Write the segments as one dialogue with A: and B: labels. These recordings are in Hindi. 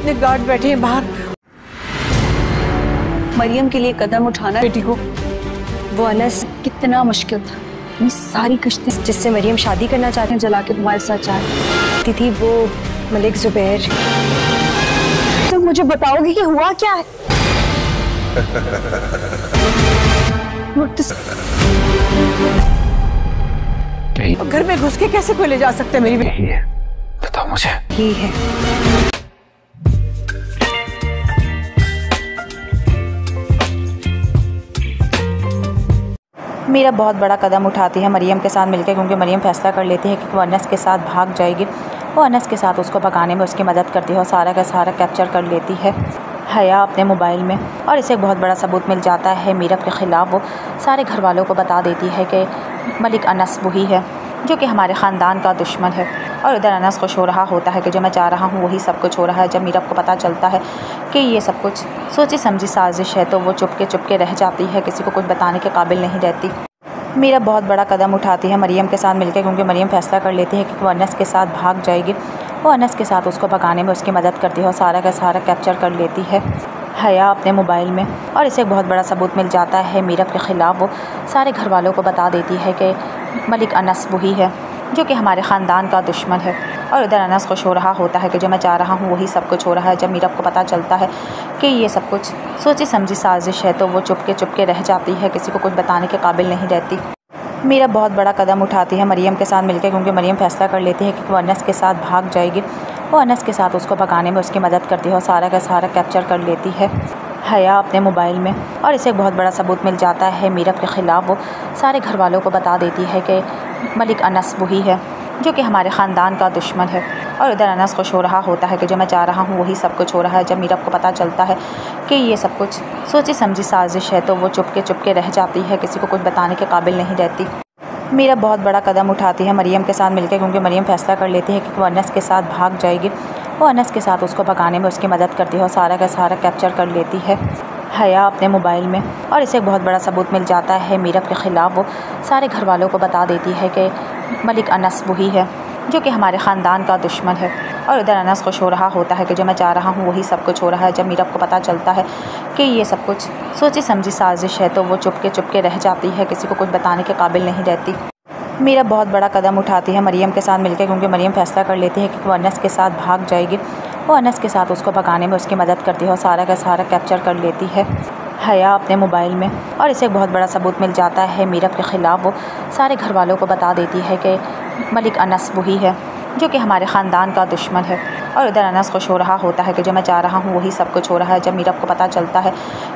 A: इतने गार्ड बैठे हैं बाहर।
B: मरियम के लिए कदम उठाना
A: बेटी को
B: वो अनस कितना मुश्किल था। ये सारी कश्ती जिससे मरियम शादी करना चाहते हैं जला के तुम्हारे साथ चाहती थी, वो मलिक जुबैर। तो मुझे बताओगे कि हुआ क्या है?
A: घर में घुस के कैसे कोई ले जा सकते मेरी बेटी?
C: बताओ मुझे।
B: ही है
D: मीरा बहुत बड़ा कदम उठाती है मरियम के साथ मिलकर, क्योंकि मरियम फैसला कर लेती है कि वो अनस के साथ भाग जाएगी। वो अनस के साथ उसको भगाने में उसकी मदद करती है और सारा का सारा कैप्चर कर लेती है हया अपने मोबाइल में, और इसे एक बहुत बड़ा सबूत मिल जाता है मीरा के ख़िलाफ़। वो सारे घर वालों को बता देती है कि मलिक अनस वही है जो कि हमारे ख़ानदान का दुश्मन है। और इधर अनस खुश हो रहा होता है कि जो मैं चाह रहा हूँ वही सब कुछ हो रहा है। जब मीरा को पता चलता है कि ये सब कुछ सोची समझी साजिश है तो वो चुपके रह जाती है, किसी को कुछ बताने के काबिल नहीं रहती। मीरा बहुत बड़ा कदम उठाती है मरियम के साथ मिलकर, क्योंकि मरियम फैसला कर लेती है कि वो अनस के साथ भाग जाएगी। वो अनस के साथ उसको भगाने में उसकी मदद करती है और सारा का सारा कैप्चर कर लेती है हया अपने मोबाइल में, और इसे एक बहुत बड़ा सबूत मिल जाता है मीरा के ख़िलाफ़। वो सारे घर वालों को बता देती है कि मलिक अनस वही है जो कि हमारे ख़ानदान का दुश्मन है। और इधर अनस खुश हो रहा होता है कि जो मैं चाह रहा हूँ वही सब कुछ हो रहा है। जब मीरा को पता चलता है कि ये सब कुछ सोची समझी साजिश है तो वो चुपके रह जाती है, किसी को कुछ बताने के काबिल नहीं रहती। मीरा बहुत बड़ा कदम उठाती है मरियम के साथ मिलकर, क्योंकि मरियम फैसला कर लेती है कि वो अनस के साथ भाग जाएगी। वो अनस के साथ उसको भगाने में उसकी मदद करती है और सारा का सारा कैप्चर कर लेती है हया अपने मोबाइल में, और इसे एक बहुत बड़ा सबूत मिल जाता है मीरा के ख़िलाफ़। वो सारे घर वालों को बता देती है कि मलिक अनस वही है जो कि हमारे ख़ानदान का दुश्मन है। और इधर अनस खुश हो रहा होता है कि जो मैं चाह रहा हूँ वही सब कुछ हो रहा है। जब मीरा को पता चलता है कि ये सब कुछ सोची समझी साजिश है तो वो चुपके रह जाती है, किसी को कुछ बताने के काबिल नहीं रहती। मीरा बहुत बड़ा कदम उठाती है मरियम के साथ मिलकर, क्योंकि मरियम फैसला कर लेती है कि वो अनस के साथ भाग जाएगी। वो अनस के साथ उसको भगाने में उसकी मदद करती है और सारा का सारा कैप्चर कर लेती है हया अपने मोबाइल में, और इसे एक बहुत बड़ा सबूत मिल जाता है मीरा के ख़िलाफ़। वो सारे घर वालों को बता देती है कि मलिक अनस वही है जो कि हमारे ख़ानदान का दुश्मन है। और इधर अनस खुश हो रहा होता है कि जो मैं चाह रहा हूँ वही सब कुछ हो रहा है। जब मीरा को पता चलता है कि ये सब कुछ सोची समझी साजिश है तो वो चुपके रह जाती है, किसी को कुछ बताने के काबिल नहीं रहती। मीरा बहुत बड़ा कदम उठाती है मरियम के साथ मिलकर, क्योंकि मरियम फैसला कर लेती है कि वो अनस के साथ भाग जाएगी। वो अनस के साथ उसको भगाने में उसकी मदद करती है और सारा का सारा कैप्चर कर लेती है हया अपने मोबाइल में, और इसे एक बहुत बड़ा सबूत मिल जाता है मीरा के ख़िलाफ़। वो सारे घर वालों को बता देती है कि मलिक अनस वही है जो कि हमारे ख़ानदान का दुश्मन है। और इधर अनस खुश हो रहा होता है कि जो मैं चाह रहा हूँ वही सब कुछ हो रहा है। जब मीरा को पता चलता है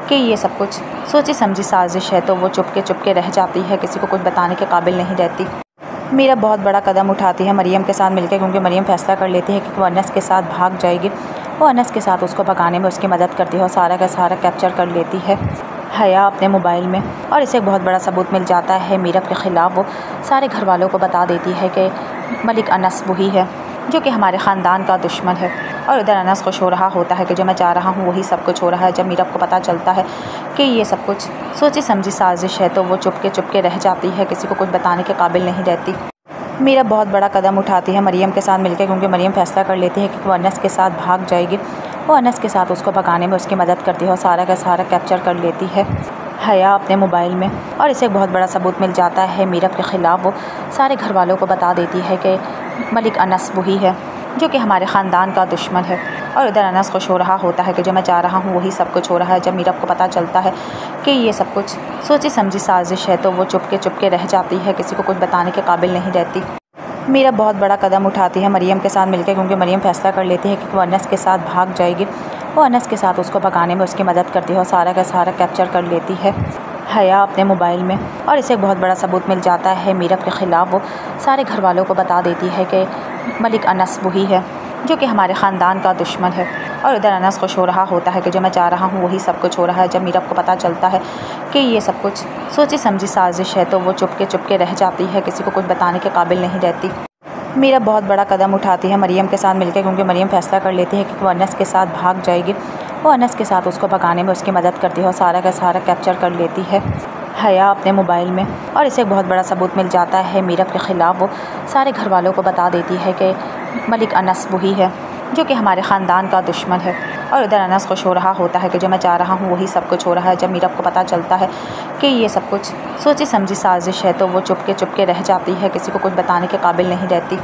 D: कि ये सब कुछ सोची समझी साजिश है तो वो चुपके रह जाती है, किसी को कुछ बताने के काबिल नहीं रहती। मीरा बहुत बड़ा कदम उठाती है मरियम के साथ मिलकर, क्योंकि मरियम फैसला कर लेती है कि वो अनस के साथ भाग जाएगी। वो अनस के साथ उसको भगाने में उसकी मदद करती है और सारा का सारा कैप्चर कर लेती है हया अपने मोबाइल में, और इसे एक बहुत बड़ा सबूत मिल जाता है मीरा के ख़िलाफ़। वो सारे घर वालों को बता देती है कि मलिक अनस वही है जो कि हमारे ख़ानदान का दुश्मन है। और इधर अनस खुश हो रहा होता है कि जो मैं चाह रहा हूँ वही सब कुछ हो रहा है। जब मीरा को पता चलता है कि ये सब कुछ सोची समझी साजिश है तो वो चुपके रह जाती है, किसी को कुछ बताने के काबिल नहीं रहती। मीरा बहुत बड़ा कदम उठाती है मरियम के साथ मिलकर, क्योंकि मरियम फैसला कर लेती है कि वो अनस के साथ भाग जाएगी। वो अनस के साथ उसको भगाने में उसकी मदद करती है और सारा का सारा कैप्चर कर लेती है हया अपने मोबाइल में, और इसे एक बहुत बड़ा सबूत मिल जाता है मीरा के ख़िलाफ़। वो सारे घर वालों को बता देती है कि मलिक अनस वही है जो कि हमारे ख़ानदान का दुश्मन है। और इधर अनस खुश हो रहा होता है कि जो मैं चाह रहा हूँ वही सब कुछ हो रहा है। जब मीरा को पता चलता है कि ये सब कुछ सोची समझी साजिश है तो वो चुपके रह जाती है, किसी को कुछ बताने के काबिल नहीं रहती। मीरा बहुत बड़ा कदम उठाती है मरियम के साथ मिलकर, क्योंकि मरियम फैसला कर लेती है कि वो अनस के साथ भाग जाएगी। वो अनस के साथ उसको भगाने में उसकी मदद करती है और सारा का सारा कैप्चर कर लेती है हया अपने मोबाइल में, और इसे एक बहुत बड़ा सबूत मिल जाता है मीरा के ख़िलाफ़। वो सारे घर वालों को बता देती है कि मलिक अनस वही है जो कि हमारे ख़ानदान का दुश्मन है। और इधर अनस खुश हो रहा होता है कि जो मैं चाह रहा हूँ वही सब कुछ हो रहा है। जब मीरा को पता चलता है कि ये सब कुछ सोची समझी साजिश है तो वो चुपके रह जाती है, किसी को कुछ बताने के काबिल नहीं रहती। मीरा बहुत बड़ा कदम उठाती है मरियम के साथ मिलकर, क्योंकि मरियम फैसला कर लेती है कि वो अनस के साथ भाग जाएगी। वो अनस के साथ उसको भगाने में उसकी मदद करती है और सारा का सारा कैप्चर कर लेती है हया अपने मोबाइल में, और इसे एक बहुत बड़ा सबूत मिल जाता है मीरा के ख़िलाफ़। वो सारे घर वालों को बता देती है कि मलिक अनस वही है जो कि हमारे ख़ानदान का दुश्मन है। और इधर अनस खुश हो रहा होता है कि जो मैं चाह रहा हूँ वही सब कुछ हो रहा है। जब मीरब को पता चलता है कि ये सब कुछ सोची समझी साजिश है तो वो चुपके रह जाती है, किसी को कुछ बताने के काबिल नहीं रहती।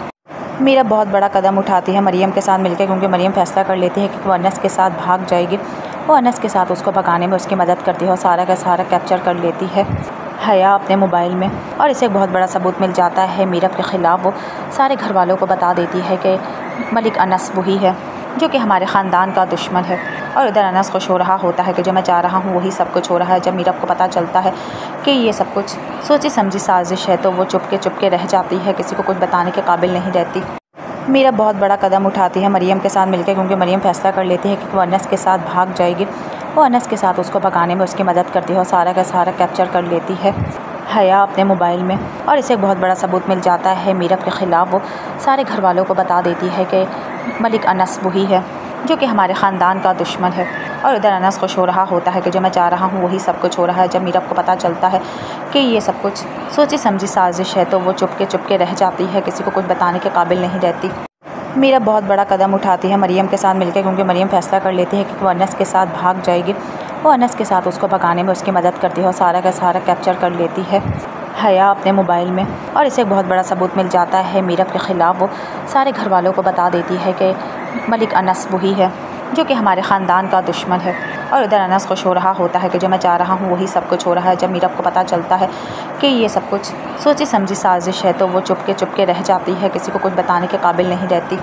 D: मीरब बहुत बड़ा कदम उठाती है मरियम के साथ मिलकर, क्योंकि मरियम फ़ैसला कर लेती है कि वो अनस के साथ भाग जाएगी। वो अनस के साथ उसको भगाने में उसकी मदद करती है और सारा का सारा कैप्चर कर लेती है हया अपने मोबाइल में। और इसे एक बहुत बड़ा सबूत मिल जाता है मीरब के ख़िलाफ़। वो सारे घर वालों को बता देती है कि मलिक अनस वही है जो कि हमारे ख़ानदान का दुश्मन है। और इधर अनस खुश हो रहा होता है कि जो मैं चाह रहा हूँ वही सब कुछ हो रहा है। जब मीरब को पता चलता है कि ये सब कुछ सोची समझी साजिश है तो वो चुपके रह जाती है, किसी को कुछ बताने के काबिल नहीं रहती। मीरब बहुत बड़ा कदम उठाती है मरियम के साथ मिलकर, क्योंकि मरियम फ़ैसला कर लेती है कि वो अनस के साथ भाग जाएगी। वो अनस के साथ उसको भगाने में उसकी मदद करती है और सारा का सारा कैप्चर कर लेती है हया अपने मोबाइल में। और इसे एक बहुत बड़ा सबूत मिल जाता है मीरब के ख़िलाफ़। वो सारे घर वालों को बता देती है कि मलिक अनस वही है जो कि हमारे ख़ानदान का दुश्मन है। और इधर अनस खुश हो रहा होता है कि जो मैं चाह रहा हूँ वही सब कुछ हो रहा है। जब मीरब को पता चलता है कि ये सब कुछ सोची समझी साजिश है तो वो चुपके रह जाती है, किसी को कुछ बताने के काबिल नहीं रहती। मीरब बहुत बड़ा कदम उठाती है मरियम के साथ मिलकर, क्योंकि मरियम फ़ैसला कर लेती है कि वो अनस के साथ भाग जाएगी। वो अनस के साथ उसको भगाने में उसकी मदद करती है और सारा का सारा कैप्चर कर लेती है हया अपने मोबाइल में। और इसे एक बहुत बड़ा सबूत मिल जाता है मीरब के ख़िलाफ़। वो सारे घर वालों को बता देती है कि मलिक अनस वही है जो कि हमारे ख़ानदान का दुश्मन है। और इधर अनस खुश हो रहा होता है कि जो मैं चाह रहा हूँ वही सब कुछ हो रहा है। जब मीरब को पता चलता है कि ये सब कुछ सोची समझी साजिश है तो वो चुपके रह जाती है, किसी को कुछ बताने के काबिल नहीं रहती।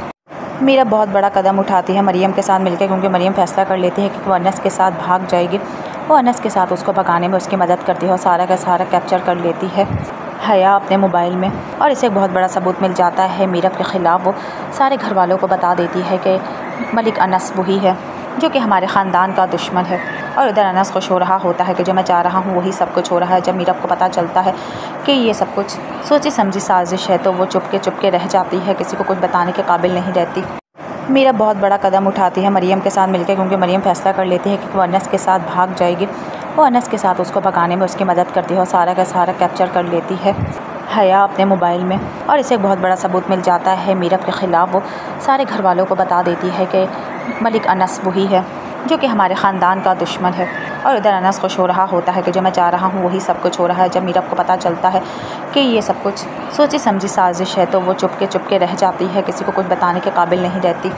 D: मीरब बहुत बड़ा कदम उठाती है मरियम के साथ मिलकर, क्योंकि मरियम फ़ैसला कर लेती है कि वो अनस के साथ भाग जाएगी। वो अनस के साथ उसको भगाने में उसकी मदद करती है और सारा का सारा कैप्चर कर लेती है हया अपने मोबाइल में। और इसे एक बहुत बड़ा सबूत मिल जाता है मीरब के ख़िलाफ़। वो सारे घर वालों को बता देती है कि मलिक अनस वही है जो कि हमारे ख़ानदान का दुश्मन है। और इधर अनस खुश हो रहा होता है कि जो मैं चाह रहा हूँ वही सब कुछ हो रहा है। जब मीरब को पता चलता है कि ये सब कुछ सोची समझी साजिश है तो वो चुपके रह जाती है, किसी को कुछ बताने के काबिल नहीं रहती। मीरब बहुत बड़ा कदम उठाती है मरियम के साथ मिलकर, क्योंकि मरियम फ़ैसला कर लेती है कि वो अनस के साथ भाग जाएगी। वो अनस के साथ उसको भगाने में उसकी मदद करती है और सारा का सारा कैप्चर कर लेती है हया अपने मोबाइल में। और इसे एक बहुत बड़ा सबूत मिल जाता है मीरब के ख़िलाफ़। वो सारे घर वालों को बता देती है कि मलिक अनस वही है जो कि हमारे ख़ानदान का दुश्मन है। और इधर अनस खुश हो रहा होता है कि जो मैं चाह रहा हूँ वही सब कुछ हो रहा है। जब मीरब को पता चलता है कि ये सब कुछ सोची समझी साजिश है तो वो चुपके रह जाती है, किसी को कुछ बताने के काबिल नहीं रहती।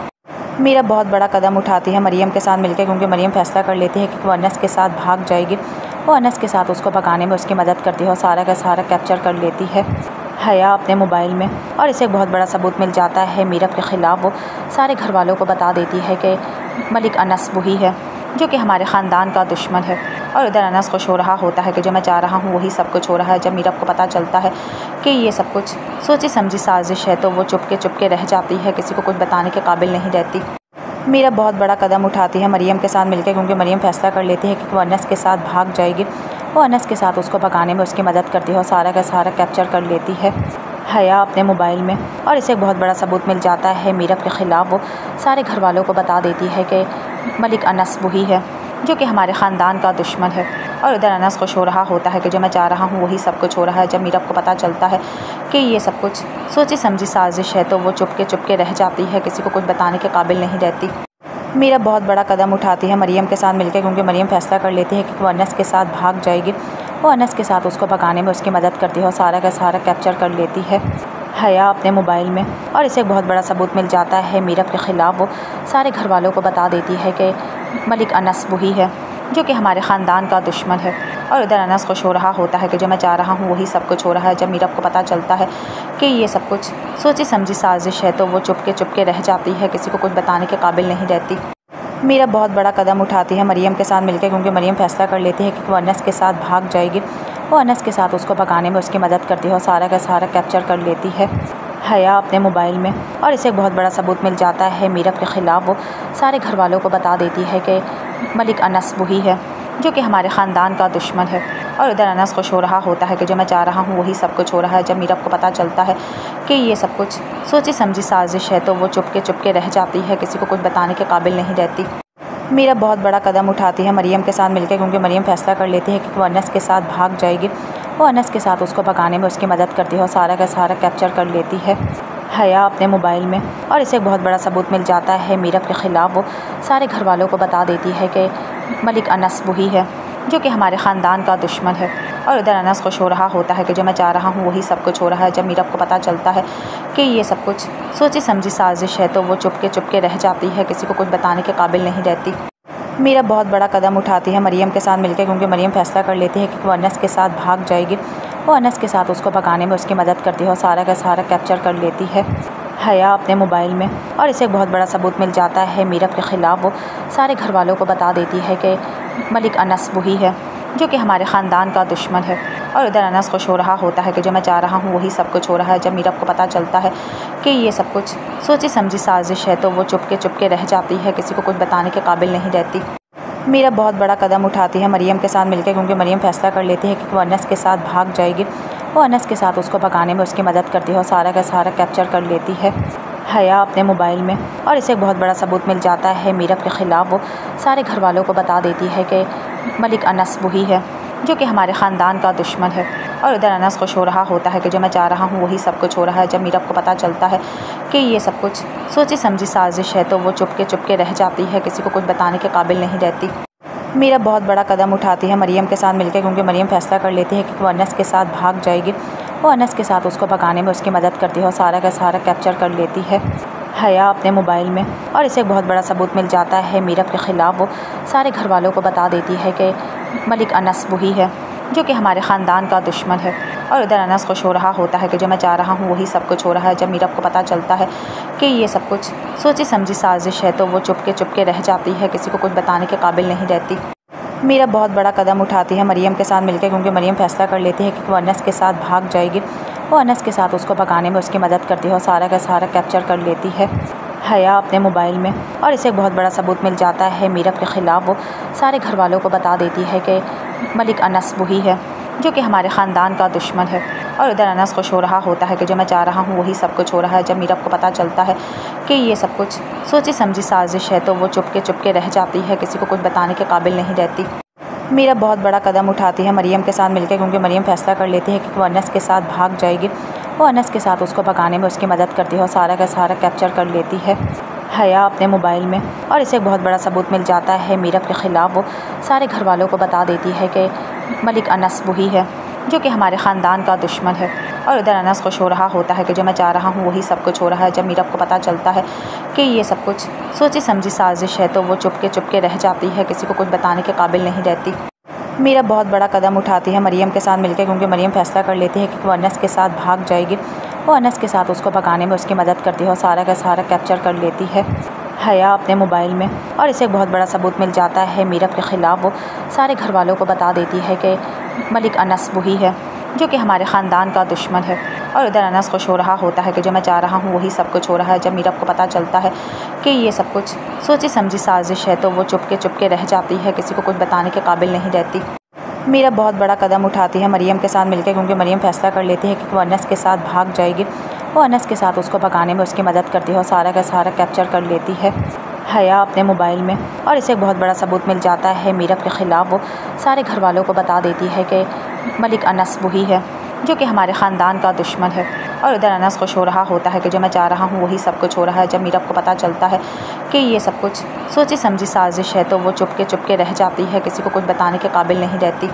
D: मीरब बहुत बड़ा कदम उठाती है मरियम के साथ मिलकर, क्योंकि मरियम फ़ैसला कर लेती है कि वो अनस के साथ भाग जाएगी। वो अनस के साथ उसको भगाने में उसकी मदद करती है और सारा का सारा कैप्चर कर लेती है हया अपने मोबाइल में। और इसे एक बहुत बड़ा सबूत मिल जाता है मीरब के ख़िलाफ़। वो सारे घर वालों को बता देती है कि मलिक अनस वही है जो कि हमारे ख़ानदान का दुश्मन है। और इधर अनस खुश हो रहा होता है कि जो मैं चाह रहा हूँ वही सब कुछ हो रहा है। जब मीरब को पता चलता है कि ये सब कुछ सोची समझी साजिश है तो वो चुपके रह जाती है, किसी को कुछ बताने के काबिल नहीं रहती। मीरब बहुत बड़ा कदम उठाती है मरियम के साथ मिलकर, क्योंकि मरियम फ़ैसला कर लेती है कि वो अनस के साथ भाग जाएगी। वो अनस के साथ उसको भगाने में उसकी मदद करती है और सारा का सारा कैप्चर कर लेती है हया अपने मोबाइल में। और इसे एक बहुत बड़ा सबूत मिल जाता है मीरब के ख़िलाफ़। वो सारे घर वालों को बता देती है कि मलिक अनस वही है जो कि हमारे ख़ानदान का दुश्मन है। और इधर अनस खुश हो रहा होता है कि जो मैं चाह रहा हूँ वही सब कुछ हो रहा है। जब मीरब को पता चलता है कि ये सब कुछ सोची समझी साजिश है तो वो चुपके रह जाती है, किसी को कुछ बताने के काबिल नहीं रहती। मीरब बहुत बड़ा कदम उठाती है मरियम के साथ मिलकर, क्योंकि मरियम फ़ैसला कर लेती है कि वो अनस के साथ भाग जाएगी। वो अनस के साथ उसको भगाने में उसकी मदद करती है और सारा का सारा कैप्चर कर लेती है हया अपने मोबाइल में। और इसे एक बहुत बड़ा सबूत मिल जाता है मीरब के ख़िलाफ़। वो सारे घर वालों को बता देती है कि मलिक अनस वही है जो कि हमारे ख़ानदान का दुश्मन है। और इधर अनस खुश हो रहा होता है कि जो मैं चाह रहा हूँ वही सब कुछ हो रहा है। जब मीरब को पता चलता है कि ये सब कुछ सोची समझी साजिश है तो वो चुपके रह जाती है, किसी को कुछ बताने के काबिल नहीं रहती। मीरब बहुत बड़ा कदम उठाती है मरियम के साथ मिलकर, क्योंकि मरियम फ़ैसला कर लेती है कि वो अनस के साथ भाग जाएगी। वो अनस के साथ उसको भगाने में उसकी मदद करती है और सारा का सारा कैप्चर कर लेती है हया अपने मोबाइल में। और इसे एक बहुत बड़ा सबूत मिल जाता है मीरब के ख़िलाफ़। वो सारे घर वालों को बता देती है कि मलिक अनस वही है जो कि हमारे ख़ानदान का दुश्मन है। और इधर अनस खुश हो रहा होता है कि जो मैं चाह रहा हूँ वही सब कुछ हो रहा है। जब मीरब को पता चलता है कि ये सब कुछ सोची समझी साजिश है तो वो चुपके रह जाती है, किसी को कुछ बताने के काबिल नहीं रहती। मीरब बहुत बड़ा कदम उठाती है मरियम के साथ मिलकर, क्योंकि मरियम फ़ैसला कर लेती है कि वो अनस के साथ भाग जाएगी। वो अनस के साथ उसको भगाने में उसकी मदद करती है और सारा का सारा कैप्चर कर लेती है हया अपने मोबाइल में, और इसे एक बहुत बड़ा सबूत मिल जाता है मीरब के ख़िलाफ़। वो सारे घर वालों को बता देती है कि मलिक अनस वही है जो कि हमारे ख़ानदान का दुश्मन है। और इधर अनस खुश हो रहा होता है कि जो मैं चाह रहा हूँ वही सब कुछ हो रहा है। जब मीरब को पता चलता है कि ये सब कुछ सोची समझी साजिश है तो वो चुपके रह जाती है, किसी को कुछ बताने के काबिल नहीं रहती। मीरब बहुत बड़ा कदम उठाती है मरियम के साथ मिलकर, क्योंकि मरियम फ़ैसला कर लेती है कि वो अनस के साथ भाग जाएगी। वो अनस के साथ उसको भगाने में उसकी मदद करती है और सारा का सारा कैप्चर कर लेती है हया अपने मोबाइल में, और इसे एक बहुत बड़ा सबूत मिल जाता है मीरब के ख़िलाफ़। वो सारे घर वालों को बता देती है कि मलिक अनस वही है जो कि हमारे ख़ानदान का दुश्मन है। और इधर अनस खुश हो रहा होता है कि जो मैं चाह रहा हूँ वही सब कुछ हो रहा है। जब मीरब को पता चलता है कि ये सब कुछ सोची समझी साजिश है तो वो चुपके रह जाती है, किसी को कुछ बताने के काबिल नहीं रहती। मीरब बहुत बड़ा कदम उठाती है मरियम के साथ मिलकर, क्योंकि मरियम फ़ैसला कर लेती है कि वो अनस के साथ भाग जाएगी। वो अनस के साथ उसको भगाने में उसकी मदद करती है और सारा का सारा कैप्चर कर लेती है हया अपने मोबाइल में, और इसे एक बहुत बड़ा सबूत मिल जाता है मीरब के ख़िलाफ़। वो सारे घर वालों को बता देती है कि मलिक अनस वही है जो कि हमारे ख़ानदान का दुश्मन है। और इधर अनस खुश हो रहा होता है कि जो मैं चाह रहा हूँ वही सब कुछ हो रहा है। जब मीरब को पता चलता है कि ये सब कुछ सोची समझी साजिश है तो वो चुपके रह जाती है, किसी को कुछ बताने के काबिल नहीं रहती। मीरब बहुत बड़ा कदम उठाती है मरियम के साथ मिलकर, क्योंकि मरियम फ़ैसला कर लेती है कि वो अनस के साथ भाग जाएगी। वो अनस के साथ उसको भगाने में उसकी मदद करती है और सारा का सारा कैप्चर कर लेती है हया अपने मोबाइल में, और इसे एक बहुत बड़ा सबूत मिल जाता है मीरब के ख़िलाफ़। वो सारे घर वालों को बता देती है कि मलिक अनस वही है जो कि हमारे ख़ानदान का दुश्मन है। और इधर अनस खुश हो रहा होता है कि जो मैं चाह रहा हूँ वही सब कुछ हो रहा है। जब मीरब को पता चलता है कि ये सब कुछ सोची समझी साजिश है तो वो चुपके रह जाती है, किसी को कुछ बताने के काबिल नहीं रहती। मीरब बहुत बड़ा कदम उठाती है मरियम के साथ मिलकर, क्योंकि मरियम फ़ैसला कर लेती है कि वो अनस के साथ भाग जाएगी। वो अनस के साथ उसको भगाने में उसकी मदद करती है और सारा का सारा कैप्चर कर लेती है हया अपने मोबाइल में, और इसे एक बहुत बड़ा सबूत मिल जाता है मीरब के ख़िलाफ़। वो सारे घर वालों को बता देती है कि मलिक अनस वही है जो कि हमारे ख़ानदान का दुश्मन है। और इधर अनस खुश हो रहा होता है कि जो मैं चाह रहा हूँ वही सब कुछ हो रहा है। जब मीरब को पता चलता है कि ये सब कुछ सोची समझी साजिश है तो वो चुपके रह जाती है, किसी को कुछ बताने के काबिल नहीं रहती। मीरब बहुत बड़ा कदम उठाती है मरियम के साथ मिलकर, क्योंकि मरियम फ़ैसला कर लेती है कि वो अनस के साथ भाग जाएगी। वो अनस के साथ उसको भगाने में उसकी मदद करती है और सारा का सारा कैप्चर कर लेती है हया अपने मोबाइल में, और इसे एक बहुत बड़ा सबूत मिल जाता है मीरब के ख़िलाफ़। वो सारे घर वालों को बता देती है कि मलिक अनस वही है जो कि हमारे ख़ानदान का दुश्मन है। और इधर अनस खुश हो रहा होता है कि जो मैं चाह रहा हूँ वही सब कुछ हो रहा है। जब मीरब को पता चलता है कि ये सब कुछ सोची समझी साजिश है तो वो चुपके रह जाती है, किसी को कुछ बताने के काबिल नहीं रहती। मीरब बहुत बड़ा कदम उठाती है मरियम के साथ मिलकर, क्योंकि मरियम फ़ैसला कर लेती है कि वो अनस के साथ भाग जाएगी। वो अनस के साथ उसको भगाने में उसकी मदद करती है और सारा का सारा कैप्चर कर लेती है हया अपने मोबाइल में, और इसे एक बहुत बड़ा सबूत मिल जाता है मीरब के ख़िलाफ़। वो सारे घर वालों को बता देती है कि मलिक अनस वही है जो कि हमारे ख़ानदान का दुश्मन है। और इधर अनस खुश हो रहा होता है कि जो मैं चाह रहा हूँ वही सब कुछ हो रहा है। जब मीरब को पता चलता है कि ये सब कुछ सोची समझी साजिश है तो वो चुपके रह जाती है, किसी को कुछ बताने के काबिल नहीं रहती। मीरब बहुत बड़ा कदम उठाती है मरियम के साथ मिलकर, क्योंकि मरियम फ़ैसला कर लेती है कि वो अनस के साथ भाग जाएगी। वो अनस के साथ उसको भगाने में उसकी मदद करती है और सारा का सारा कैप्चर कर लेती है हया अपने मोबाइल में, और इसे एक बहुत बड़ा सबूत मिल जाता है मीरब के ख़िलाफ़। वो सारे घर वालों को बता देती है कि मलिक अनस वही है जो कि हमारे ख़ानदान का दुश्मन है। और इधर अनस खुश हो रहा होता है कि जो मैं चाह रहा हूँ वही सब कुछ हो रहा है। जब मीरब को पता चलता है कि ये सब कुछ सोची समझी साजिश है तो वो चुपके रह जाती है, किसी को कुछ बताने के काबिल नहीं रहती।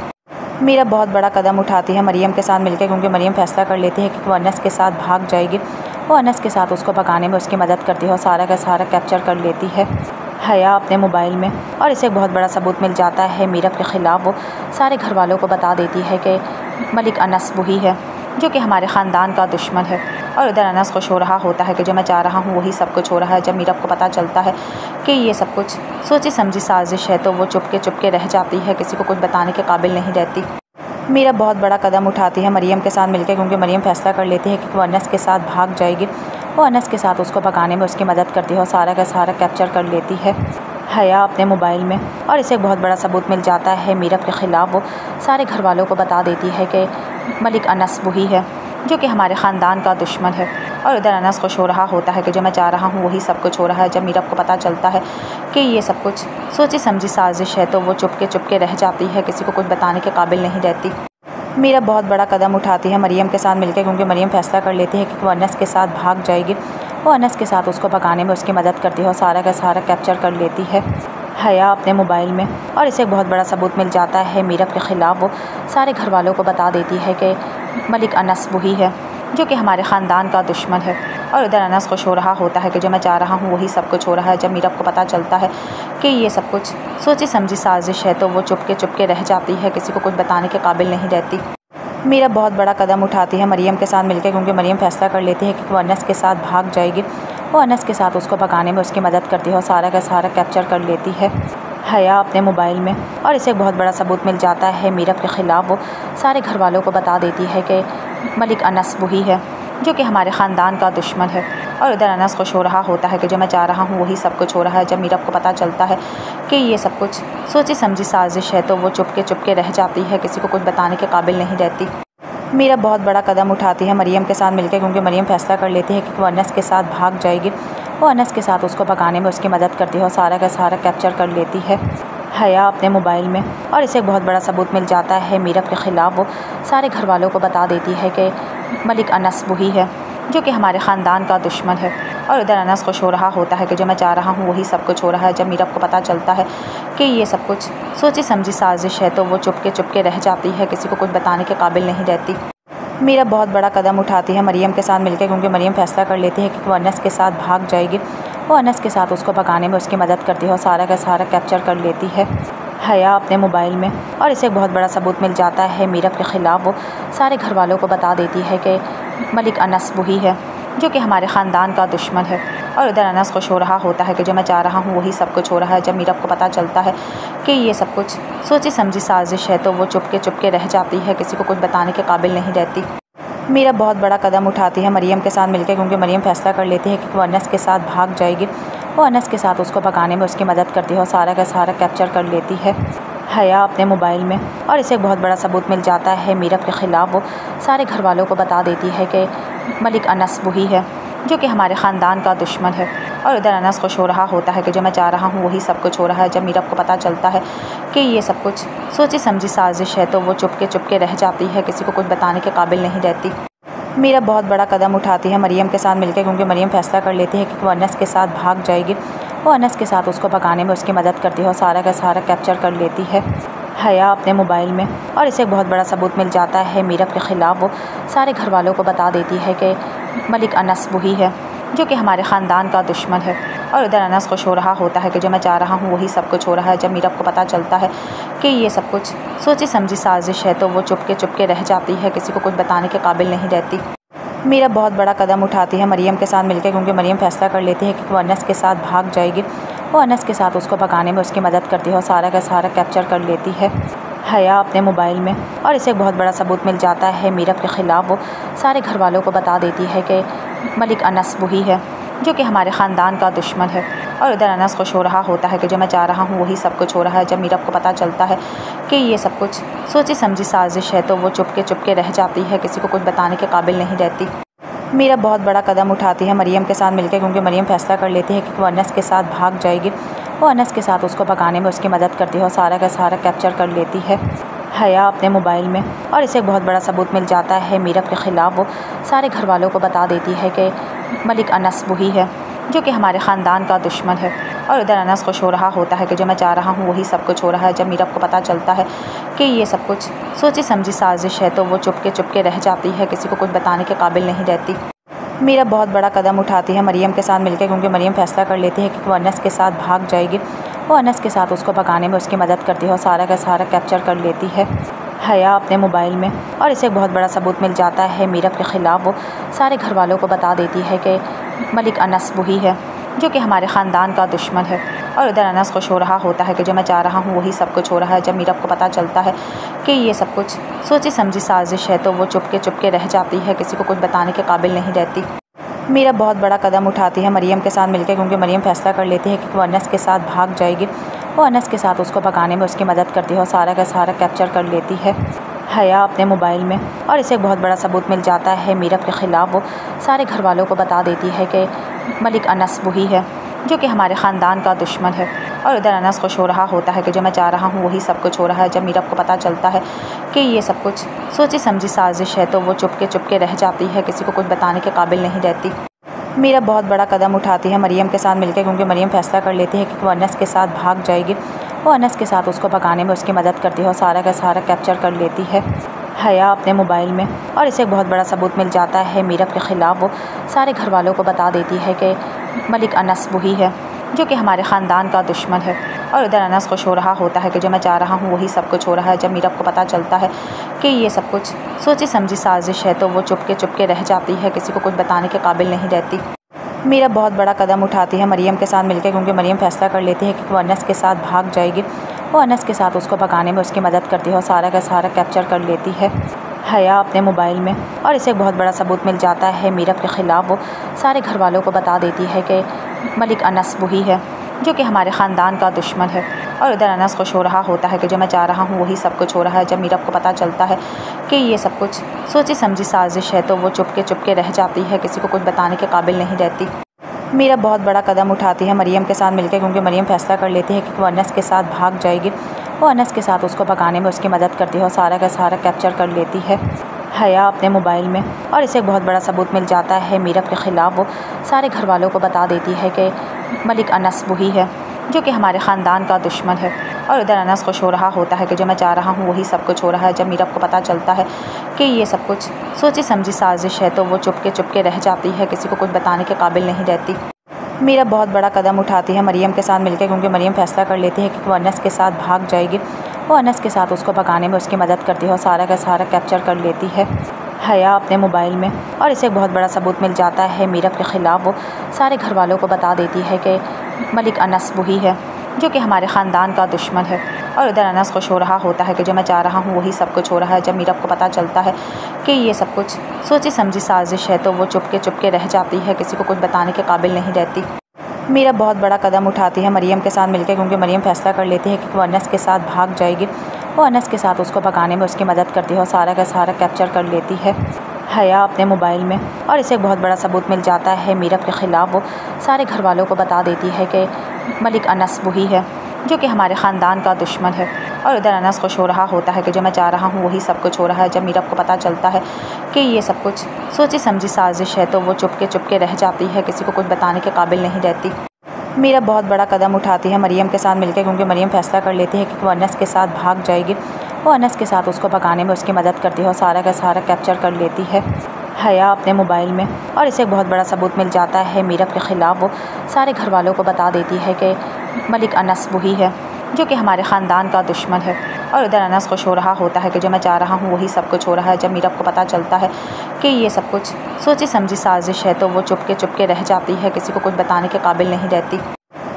D: मीरब बहुत बड़ा कदम उठाती है मरियम के साथ मिलकर, क्योंकि मरियम फ़ैसला कर लेती है कि वो अनस के साथ भाग जाएगी। वो अनस के साथ उसको भगाने में उसकी मदद करती है और सारा का सारा कैप्चर कर लेती है हया अपने मोबाइल में, और इसे एक बहुत बड़ा सबूत मिल जाता है मीरब के ख़िलाफ़। वो सारे घर वालों को बता देती है कि मलिक अनस वही है जो कि हमारे ख़ानदान का दुश्मन है। और इधर अनस खुश हो रहा होता है कि जो मैं चाह रहा हूँ वही सब कुछ हो रहा है। जब मीरब को पता चलता है कि ये सब कुछ सोची समझी साजिश है तो वो चुपके रह जाती है, किसी को कुछ बताने के काबिल नहीं रहती। मीरब बहुत बड़ा कदम उठाती है मरियम के साथ मिलकर, क्योंकि मरियम फ़ैसला कर लेती है कि वो अनस के साथ भाग जाएगी। वो अनस के साथ उसको भगाने में उसकी मदद करती है और सारा का सारा कैप्चर कर लेती है हया अपने मोबाइल में, और इसे एक बहुत बड़ा सबूत मिल जाता है मीरब के ख़िलाफ़। वो सारे घर वालों को बता देती है कि मलिक अनस वही है जो कि हमारे ख़ानदान का दुश्मन है। और इधर अनस खुश हो रहा होता है कि जो मैं चाह रहा हूँ वही सब कुछ हो रहा है। जब मीरब को पता चलता है कि ये सब कुछ सोची समझी साजिश है तो वो चुपके रह जाती है, किसी को कुछ बताने के काबिल नहीं रहती। मेरा बहुत बड़ा कदम उठाती है मरियम के साथ मिलकर, क्योंकि मरियम फ़ैसला कर लेती है कि वो अनस के साथ भाग जाएगी। वो अनस के साथ उसको भगाने में उसकी मदद करती है और सारा का सारा कैप्चर कर लेती है हया अपने मोबाइल में, और इसे एक बहुत बड़ा सबूत मिल जाता है मीरब के ख़िलाफ़। वो सारे घर वालों को बता देती है कि मलिक अनस वही है जो कि हमारे ख़ानदान का दुश्मन है। और इधर अनस खुश हो रहा होता है कि जो मैं चाह रहा हूँ वही सब कुछ हो रहा है। जब मीरब को पता चलता है कि ये सब कुछ सोची समझी साजिश है तो वो चुपके रह जाती है, किसी को कुछ बताने के काबिल नहीं रहती। मीरब बहुत बड़ा कदम उठाती है मरियम के साथ मिलकर, क्योंकि मरियम फ़ैसला कर लेती है कि वो अनस के साथ भाग जाएगी। वो अनस के साथ उसको भगाने में उसकी मदद करती है और सारा का सारा कैप्चर कर लेती है हया अपने मोबाइल में, और इसे एक बहुत बड़ा सबूत मिल जाता है मीरब के ख़िलाफ़। वो सारे घर वालों को बता देती है कि मलिक अनस वही है जो कि हमारे ख़ानदान का दुश्मन है। और इधर अनस खुश हो रहा होता है कि जो मैं चाह रहा हूँ वही सब कुछ हो रहा है। जब मीरब को पता चलता है कि ये सब कुछ सोची समझी साजिश है तो वो चुपके रह जाती है, किसी को कुछ बताने के काबिल नहीं रहती। मीरब बहुत बड़ा कदम उठाती है मरियम के साथ मिलकर, क्योंकि मरियम फ़ैसला कर लेती है कि वो अनस के साथ भाग जाएगी। वो अनस के साथ उसको भगाने में उसकी मदद करती है और सारा का सारा कैप्चर कर लेती है हया अपने मोबाइल में, और इसे एक बहुत बड़ा सबूत मिल जाता है मीरब के ख़िलाफ़। वो सारे घर वालों को बता देती है कि मलिक अनस वही है जो कि हमारे ख़ानदान का दुश्मन है। और इधर अनस खुश हो रहा होता है कि जो मैं चाह रहा हूँ वही सब कुछ हो रहा है। जब मीरब को पता चलता है कि ये सब कुछ सोची समझी साजिश है तो वो चुपके रह जाती है, किसी को कुछ बताने के काबिल नहीं रहती। मीरब बहुत बड़ा कदम उठाती है मरियम के साथ मिलकर, क्योंकि मरियम फ़ैसला कर लेती है कि वो अनस के साथ भाग जाएगी। वो अनस के साथ उसको भगाने में उसकी मदद करती है और सारा का सारा कैप्चर कर लेती है हया अपने मोबाइल में, और इसे एक बहुत बड़ा सबूत मिल जाता है मीरब के ख़िलाफ़। वो सारे घर वालों को बता देती है कि मलिक अनस वही है जो कि हमारे ख़ानदान का दुश्मन है। और इधर अनस खुश हो रहा होता है कि जो मैं चाह रहा हूँ वही सब कुछ हो रहा है। जब मीरब को पता चलता है कि ये सब कुछ सोची समझी साजिश है तो वो चुपके रह जाती है, किसी को कुछ बताने के काबिल नहीं रहती। मीरब बहुत बड़ा कदम उठाती है मरियम के साथ मिलकर, क्योंकि मरियम फ़ैसला कर लेती है कि वो अनस के साथ भाग जाएगी। वो अनस के साथ उसको भगाने में उसकी मदद करती है और सारा का सारा कैप्चर कर लेती है हया अपने मोबाइल में, और इसे एक बहुत बड़ा सबूत मिल जाता है मीरब के ख़िलाफ़। वो सारे घर वालों को बता देती है कि मलिक अनस वही है जो कि हमारे ख़ानदान का दुश्मन है। और इधर अनस खुश हो रहा होता है कि जो मैं चाह रहा हूँ वही सब कुछ हो रहा है। जब मीरब को पता चलता है कि ये सब कुछ सोची समझी साजिश है तो वो चुपके रह जाती है, किसी को कुछ बताने के काबिल नहीं रहती। मीरब बहुत बड़ा कदम उठाती है मरियम के साथ मिलकर, क्योंकि मरियम फ़ैसला कर लेती है कि वो अनस के साथ भाग जाएगी। वो अनस के साथ उसको भगाने में उसकी मदद करती है और सारा का सारा कैप्चर कर लेती है हया अपने मोबाइल में, और इसे एक बहुत बड़ा सबूत मिल जाता है मीरब के ख़िलाफ़। वो सारे घर वालों को बता देती है कि मलिक अनस वही है जो कि हमारे ख़ानदान का दुश्मन है। और इधर अनस खुश हो रहा होता है कि जो मैं चाह रहा हूँ वही सब कुछ हो रहा है। जब मीरब को पता चलता है कि ये सब कुछ सोची समझी साजिश है तो वो चुपके रह जाती है, किसी को कुछ बताने के काबिल नहीं रहती। मीरब बहुत बड़ा कदम उठाती है मरियम के साथ मिलकर, क्योंकि मरियम फ़ैसला कर लेती है कि वो अनस के साथ भाग जाएगी। वो अनस के साथ उसको भगाने में उसकी मदद करती है और सारा का सारा कैप्चर कर लेती है हया अपने मोबाइल में, और इसे एक बहुत बड़ा सबूत मिल जाता है मीरब के ख़िलाफ़। वो सारे घर वालों को बता देती है कि मलिक अनस वही है जो कि हमारे ख़ानदान का दुश्मन है। और इधर अनस खुश हो रहा होता है कि जो मैं चाह रहा हूँ वही सब कुछ हो रहा है। जब मीरब को पता चलता है कि ये सब कुछ सोची समझी साजिश है तो वो चुपके रह जाती है, किसी को कुछ बताने के काबिल नहीं रहती। मीरब बहुत बड़ा कदम उठाती है मरियम के साथ मिलकर, क्योंकि मरियम फ़ैसला कर लेती है कि वो अनस के साथ भाग जाएगी। वो अनस के साथ उसको भगाने में उसकी मदद करती है और सारा का सारा कैप्चर कर लेती है हया अपने मोबाइल में, और इसे एक बहुत बड़ा सबूत मिल जाता है मीरब के ख़िलाफ़। वो सारे घर वालों को बता देती है कि मलिक अनस वही है जो कि हमारे ख़ानदान का दुश्मन है। और इधर अनस खुश हो रहा होता है कि जो मैं चाह रहा हूँ वही सब कुछ हो रहा है। जब मीरब को पता चलता है कि ये सब कुछ सोची समझी साजिश है तो वो चुपके रह जाती है, किसी को कुछ बताने के काबिल नहीं रहती। मीरब बहुत बड़ा कदम उठाती है मरियम के साथ मिलकर, क्योंकि मरियम फ़ैसला कर लेती है कि वो अनस के साथ भाग जाएगी। वो अनस के साथ उसको भगाने में उसकी मदद करती है और सारा का सारा कैप्चर कर लेती है हया अपने मोबाइल में, और इसे एक बहुत बड़ा सबूत मिल जाता है मीरब के ख़िलाफ़। वो सारे घर वालों को बता देती है कि मलिक अनस वही है जो कि हमारे ख़ानदान का दुश्मन है। और इधर अनस खुश हो रहा होता है कि जो मैं चाह रहा हूँ वही सब कुछ हो रहा है। जब मीरब को पता चलता है कि ये सब कुछ सोची समझी साजिश है तो वो चुपके रह जाती है, किसी को कुछ बताने के काबिल नहीं रहती। मीरब बहुत बड़ा कदम उठाती है मरियम के साथ मिलकर, क्योंकि मरियम फ़ैसला कर लेती है कि वो अनस के साथ भाग जाएगी। वो अनस के साथ उसको भगाने में उसकी मदद करती है और सारा का सारा कैप्चर कर लेती है हया अपने मोबाइल में, और इसे एक बहुत बड़ा सबूत मिल जाता है मीरब के ख़िलाफ़। वो सारे घर वालों को बता देती है कि मलिक अनस वही है जो कि हमारे ख़ानदान का दुश्मन है। और इधर अनस खुश हो रहा होता है कि जो मैं चाह रहा हूँ वही सब कुछ हो रहा है। जब मीरब को पता चलता है कि ये सब कुछ सोची समझी साजिश है तो वो चुपके रह जाती है, किसी को कुछ बताने के काबिल नहीं रहती। मीरब बहुत बड़ा कदम उठाती है मरियम के साथ मिलकर, क्योंकि मरियम फैसला कर लेती है कि वो अनस के साथ भाग जाएगी। वो अनस के साथ उसको भगाने में उसकी मदद करती है और सारा का सारा कैप्चर कर लेती है हया अपने मोबाइल में, और इसे एक बहुत बड़ा सबूत मिल जाता है मीरब के ख़िलाफ़। वो सारे घर वालों को बता देती है कि मलिक अनस वही है जो कि हमारे ख़ानदान का दुश्मन है। और इधर अनस खुश हो रहा होता है कि जो मैं चाह रहा हूँ वही सब कुछ हो रहा है। जब मीरब को पता चलता है कि ये सब कुछ सोची समझी साजिश है तो वो चुपके रह जाती है, किसी को कुछ बताने के काबिल नहीं रहती। मीरब बहुत बड़ा कदम उठाती है मरियम के साथ मिलकर, क्योंकि मरियम फैसला कर लेती है कि वो अनस के साथ भाग जाएगी। वो अनस के साथ उसको भगाने में उसकी मदद करती है और सारा का सारा कैप्चर कर लेती है हया अपने मोबाइल में, और इसे एक बहुत बड़ा सबूत मिल जाता है मीरब के ख़िलाफ़। वो सारे घर वालों को बता देती है कि मलिक अनस वही है जो कि हमारे ख़ानदान का दुश्मन है। और इधर अनस खुश हो रहा होता है कि जो मैं चाह रहा हूँ वही सब कुछ हो रहा है। जब मीरब को पता चलता है कि ये सब कुछ सोची समझी साजिश है तो वो चुपके रह जाती है, किसी को कुछ बताने के काबिल नहीं रहती। मीरब बहुत बड़ा कदम उठाती है मरियम के साथ मिलकर, क्योंकि मरियम फैसला कर लेती है कि वो अनस के साथ भाग जाएगी। वो अनस के साथ उसको भगाने में उसकी मदद करती है और सारा का सारा कैप्चर कर लेती है हया अपने मोबाइल में, और इसे एक बहुत बड़ा सबूत मिल जाता है मीरब के ख़िलाफ़। वो सारे घर वालों को बता देती है कि मलिक अनस वही है जो कि हमारे ख़ानदान का दुश्मन है। और इधर अनस खुश हो रहा होता है कि जो मैं चाह रहा हूँ वही सब कुछ हो रहा है। जब मीरब को पता चलता है कि ये सब कुछ सोची समझी साजिश है तो वो चुपके रह जाती है, किसी को कुछ बताने के काबिल नहीं रहती। मीरब बहुत बड़ा कदम उठाती है मरियम के साथ मिलकर, क्योंकि मरियम फैसला कर लेती है कि वो अनस के साथ भाग जाएगी। वो अनस के साथ उसको भगाने में उसकी मदद करती है और सारा का सारा कैप्चर कर लेती है हया अपने मोबाइल में, और इसे एक बहुत बड़ा सबूत मिल जाता है मीरब के ख़िलाफ़। वो सारे घर वालों को बता देती है कि मलिक अनस वही है जो कि हमारे ख़ानदान का दुश्मन है। और इधर अनस खुश हो रहा होता है कि जो मैं चाह रहा हूँ वही सब कुछ हो रहा है। जब मीरब को पता चलता है कि ये सब कुछ सोची समझी साजिश है तो वो चुपके रह जाती है, किसी को कुछ बताने के काबिल नहीं रहती। मीरब बहुत बड़ा कदम उठाती है मरियम के साथ मिलकर, क्योंकि मरियम फैसला कर लेती है कि वो अनस के साथ भाग जाएगी। वो अनस के साथ उसको भगाने में उसकी मदद करती है और सारा का सारा कैप्चर कर लेती है हया अपने मोबाइल में, और इसे एक बहुत बड़ा सबूत मिल जाता है मीरब के ख़िलाफ़। वो सारे घर वालों को बता देती है कि मलिक अनस वही है जो कि हमारे ख़ानदान का दुश्मन है। और इधर अनस खुश हो रहा होता है कि जो मैं चाह रहा हूँ वही सब कुछ हो रहा है। जब मीरब को पता चलता है कि ये सब कुछ सोची समझी साजिश है तो वो चुपके रह जाती है, किसी को कुछ बताने के काबिल नहीं रहती। मीरब बहुत बड़ा कदम उठाती है मरियम के साथ मिलकर, क्योंकि मरियम फैसला कर लेती है कि वो अनस के साथ भाग जाएगी। वो अनस के साथ उसको भगाने में उसकी मदद करती है और सारा का सारा कैप्चर कर लेती है हया अपने मोबाइल में, और इसे एक बहुत बड़ा सबूत मिल जाता है मीरब के ख़िलाफ़। वो सारे घर वालों को बता देती है कि मलिक अनस वही है जो कि हमारे ख़ानदान का दुश्मन है। और इधर अनस खुश हो रहा होता है कि जो मैं चाह रहा हूँ वही सब कुछ हो रहा है। जब मीरब को पता चलता है कि ये सब कुछ सोची समझी साजिश है तो वो चुपके रह जाती है, किसी को कुछ बताने के काबिल नहीं रहती।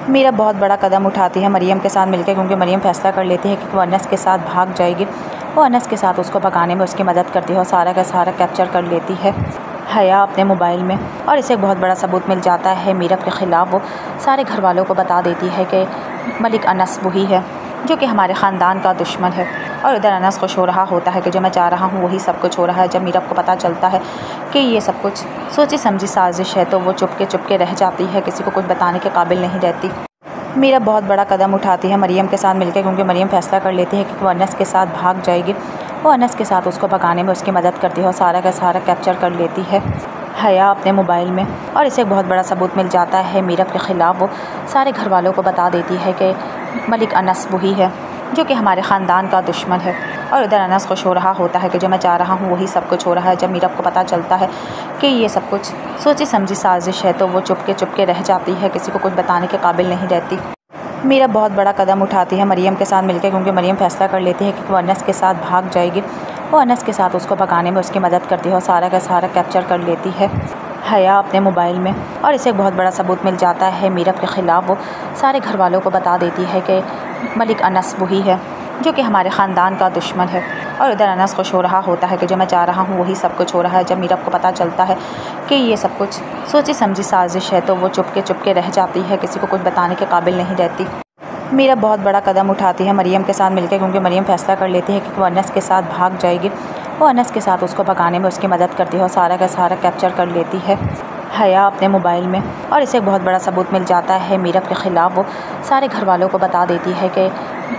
D: मीरब बहुत बड़ा कदम उठाती है मरियम के साथ मिलकर, क्योंकि मरियम फैसला कर लेती है कि वो अनस के साथ भाग जाएगी। वो अनस के साथ उसको भगाने में उसकी मदद करती है और सारा का सारा कैप्चर कर लेती है हया अपने मोबाइल में, और इसे एक बहुत बड़ा सबूत मिल जाता है मीरब के ख़िलाफ़। वो सारे घर वालों को बता देती है कि मलिक अनस वही है जो कि हमारे ख़ानदान का दुश्मन है। और इधर अनस खुश हो रहा होता है कि जो मैं चाह रहा हूँ वही सब कुछ हो रहा है। जब मीरब को पता चलता है कि ये सब कुछ सोची समझी साजिश है तो वो चुपके रह जाती है, किसी को कुछ बताने के काबिल नहीं रहती। मीरब बहुत बड़ा कदम उठाती है मरियम के साथ मिलकर, क्योंकि मरियम फैसला कर लेती है कि वो अनस के साथ भाग जाएगी। वो अनस के साथ उसको भगाने में उसकी मदद करती है और सारा का सारा कैप्चर कर लेती है हया अपने मोबाइल में, और इसे एक बहुत बड़ा सबूत मिल जाता है मीरब के ख़िलाफ़। वो सारे घर वालों को बता देती है कि मलिक अनस वही है जो कि हमारे ख़ानदान का दुश्मन है। और इधर अनस खुश हो रहा होता है कि जो मैं चाह रहा हूँ वही सब कुछ हो रहा है। जब मीरब को पता चलता है कि ये सब कुछ सोची समझी साजिश है तो वो चुपके रह जाती है, किसी को कुछ बताने के काबिल नहीं रहती। मीरब बहुत बड़ा कदम उठाती है मरियम के साथ मिलकर, क्योंकि मरियम फैसला कर लेती है कि वो अनस के साथ भाग जाएगी। वो अनस के साथ उसको भगाने में उसकी मदद करती है और सारा का सारा कैप्चर कर लेती है हया अपने मोबाइल में, और इसे एक बहुत बड़ा सबूत मिल जाता है मीरब के ख़िलाफ़। वो सारे घर वालों को बता देती है कि मलिक अनस वही है जो कि हमारे ख़ानदान का दुश्मन है। और इधर अनस खुश हो रहा होता है कि जो मैं चाह रहा हूँ वही सब कुछ हो रहा है। जब मीरब को पता चलता है कि ये सब कुछ सोची समझी साजिश है तो वो चुपके रह जाती है, किसी को कुछ बताने के काबिल नहीं रहती। मीरब बहुत बड़ा कदम उठाती है मरियम के साथ मिलकर, क्योंकि मरियम फैसला कर लेती है कि वो अनस के साथ भाग जाएगी। वो अनस के साथ उसको भगाने में उसकी मदद करती है और सारा का सारा कैप्चर कर लेती है हया अपने मोबाइल में, और इसे एक बहुत बड़ा सबूत मिल जाता है मीरब के ख़िलाफ़। वो सारे घर वालों को बता देती है कि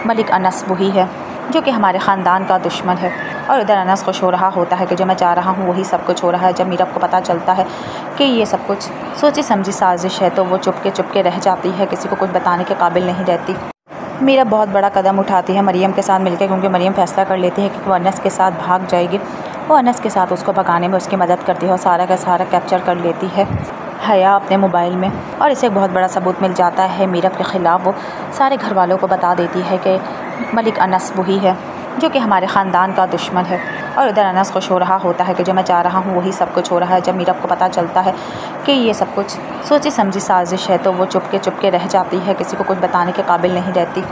D: मलिक अनस वही है जो कि हमारे ख़ानदान का दुश्मन है। और इधर अनस खुश हो रहा होता है कि जो मैं चाह रहा हूँ वही सब कुछ हो रहा है। जब मीरब को पता चलता है कि ये सब कुछ सोची समझी साजिश है तो वो चुपके रह जाती है, किसी को कुछ बताने के काबिल नहीं रहती। मीरब बहुत बड़ा कदम उठाती है मरियम के साथ मिलकर, क्योंकि मरियम फ़ैसला कर लेती है कि वो अनस के साथ भाग जाएगी। वो अनस के साथ उसको भगाने में उसकी मदद करती है और सारा का सारा कैप्चर कर लेती है हया अपने मोबाइल में, और इसे एक बहुत बड़ा सबूत मिल जाता है मीरब के ख़िलाफ़। वो सारे घर वालों को बता देती है कि मलिक अनस वही है जो कि हमारे ख़ानदान का दुश्मन है। और इधर अनस खुश हो रहा होता है कि जो मैं चाह रहा हूँ वही सब कुछ हो रहा है। जब मीरब को पता चलता है कि ये सब कुछ सोची समझी साजिश है तो वो चुपके रह जाती है, किसी को कुछ बताने के काबिल नहीं रहती।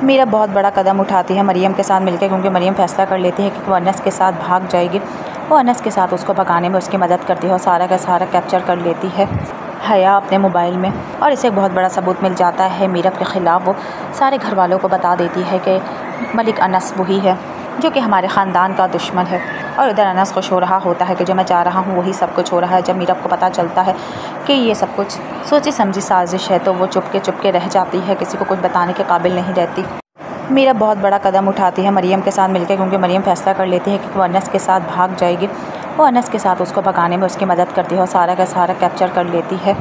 D: मीरब बहुत बड़ा कदम उठाती है मरियम के साथ मिलकर, क्योंकि मरियम फ़ैसला कर लेती है कि वो अनस के साथ भाग जाएगी। वो अनस के साथ उसको भगाने में उसकी मदद करती है और सारा का सारा कैप्चर कर लेती है हया अपने मोबाइल में, और इसे एक बहुत बड़ा सबूत मिल जाता है मीरब के ख़िलाफ़। वो सारे घर वालों को बता देती है कि मलिक अनस वही है जो कि हमारे ख़ानदान का दुश्मन है। और इधर अनस खुश हो रहा होता है कि जो मैं चाह रहा हूँ वही सब कुछ हो रहा है। जब मीरब को पता चलता है कि ये सब कुछ सोची समझी साजिश है तो वो चुपके रह जाती है, किसी को कुछ बताने के काबिल नहीं रहती। मीरब बहुत बड़ा कदम उठाती है मरियम के साथ मिलकर, क्योंकि मरियम फ़ैसला कर लेती है कि वो अनस के साथ भाग जाएगी। वो अनस के साथ उसको भगाने में उसकी मदद करती है और सारा का सारा कैप्चर कर लेती है